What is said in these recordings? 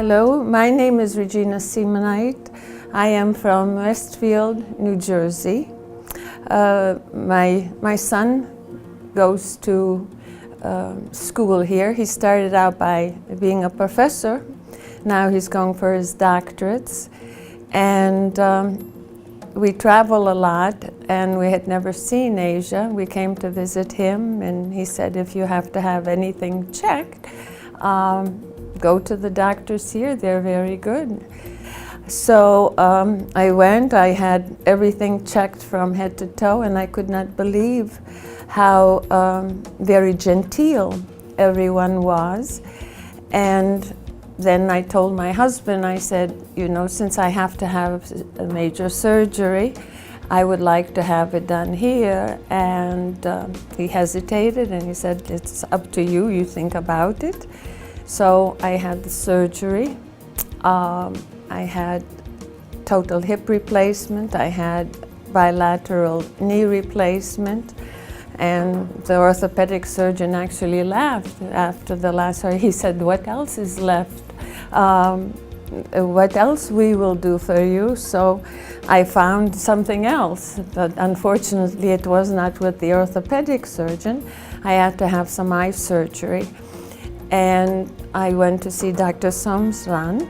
Hello, my name is Regina Siemoneit. I am from Westfield, New Jersey. My son goes to school here. He started out by being a professor. Now he's going for his doctorates. And we travel a lot, and we had never seen Asia. We came to visit him, and he said, if you have to have anything checked, go to the doctors here, they're very good. So I went, I had everything checked from head to toe, and I could not believe how very genteel everyone was. And then I told my husband, I said, you know, since I have to have a major surgery, I would like to have it done here. And he hesitated, and he said, it's up to you, you think about it. So I had the surgery. I had total hip replacement. I had bilateral knee replacement. And the orthopedic surgeon actually laughed after the last surgery. He said, what else is left? What else we will do for you? So I found something else, but unfortunately it was not with the orthopedic surgeon. I had to have some eye surgery. And I went to see Dr. Somsran.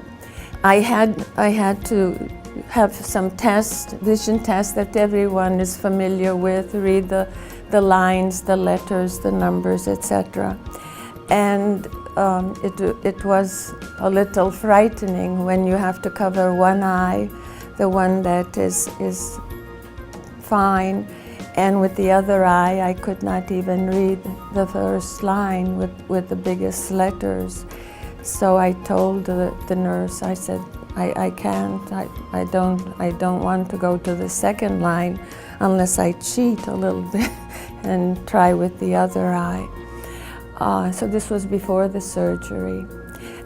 I had to have some tests, vision tests that everyone is familiar with, read the lines, the letters, the numbers, etc. And it was a little frightening when you have to cover one eye, the one that is fine, and with the other eye, I could not even read the first line with the biggest letters. So I told the nurse, I said, I can't, I don't want to go to the second line unless I cheat a little bit and try with the other eye. So this was before the surgery.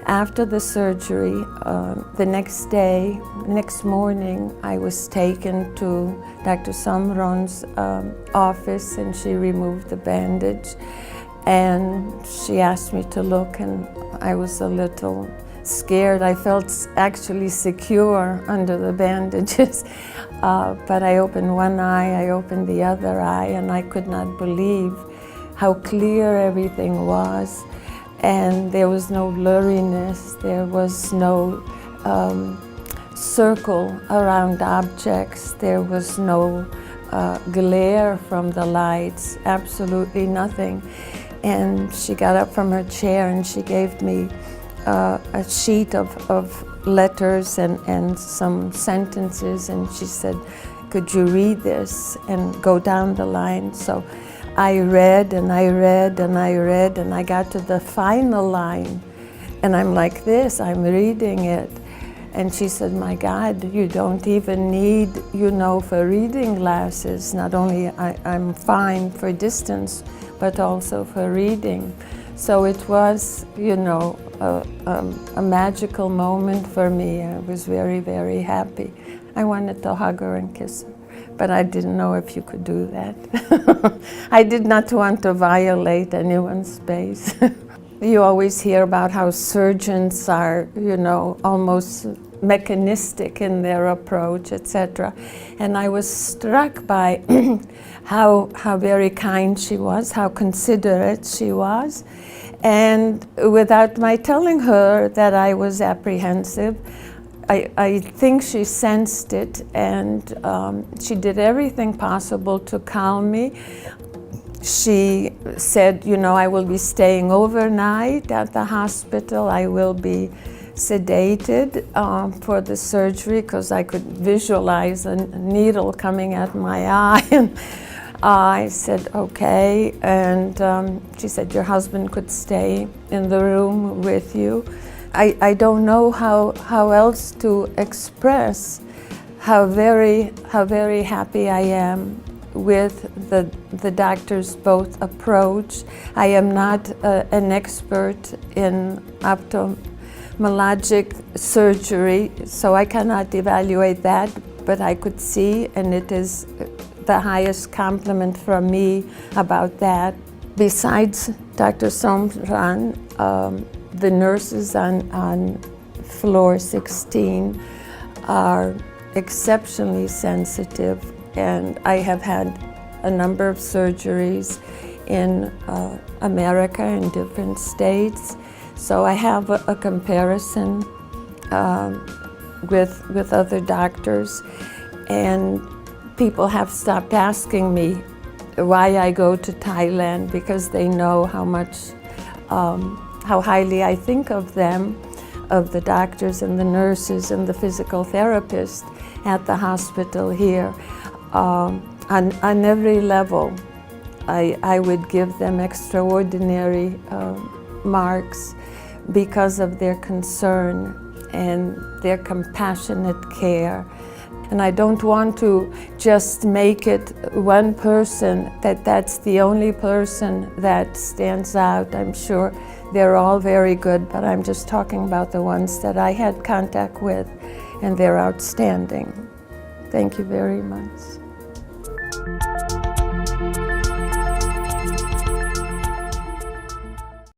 After the surgery, the next morning, I was taken to Dr. Samron's office, and she removed the bandage. And she asked me to look, and I was a little scared. I felt actually secure under the bandages. But I opened one eye, I opened the other eye, and I could not believe how clear everything was. And there was no blurriness, there was no circle around objects, there was no glare from the lights, absolutely nothing. And she got up from her chair and she gave me a sheet of letters and some sentences, and she said, could you read this and go down the line? So I read and I read and I read, and I got to the final line, and I'm like this, I'm reading it. And she said, my God, you don't even need, you know, for reading glasses. Not only I'm fine for distance, but also for reading. So it was, you know, a magical moment for me. I was very, very happy. I wanted to hug her and kiss her, but I didn't know if you could do that. I did not want to violate anyone's space. You always hear about how surgeons are, you know, almost mechanistic in their approach, etc. And I was struck by how very kind she was, how considerate she was. And without my telling her that I was apprehensive, I think she sensed it, and she did everything possible to calm me. She said, you know, I will be staying overnight at the hospital. I will be sedated for the surgery, because I could visualize a needle coming at my eye. And I said, okay. And she said, your husband could stay in the room with you. I don't know how else to express how very happy I am with the doctor's both approach. I am not an expert in ophthalmologic surgery, so I cannot evaluate that, but I could see, and it is the highest compliment from me about that. Besides Dr. Somran, the nurses on floor 16 are exceptionally sensitive, and I have had a number of surgeries in America in different states, so I have a comparison with other doctors, and people have stopped asking me why I go to Thailand, because they know how much, how highly I think of them, of the doctors and the nurses and the physical therapists at the hospital here. On every level, I would give them extraordinary marks because of their concern and their compassionate care. And I don't want to just make it one person, that's the only person that stands out. I'm sure they're all very good, but I'm just talking about the ones that I had contact with, and they're outstanding. Thank you very much.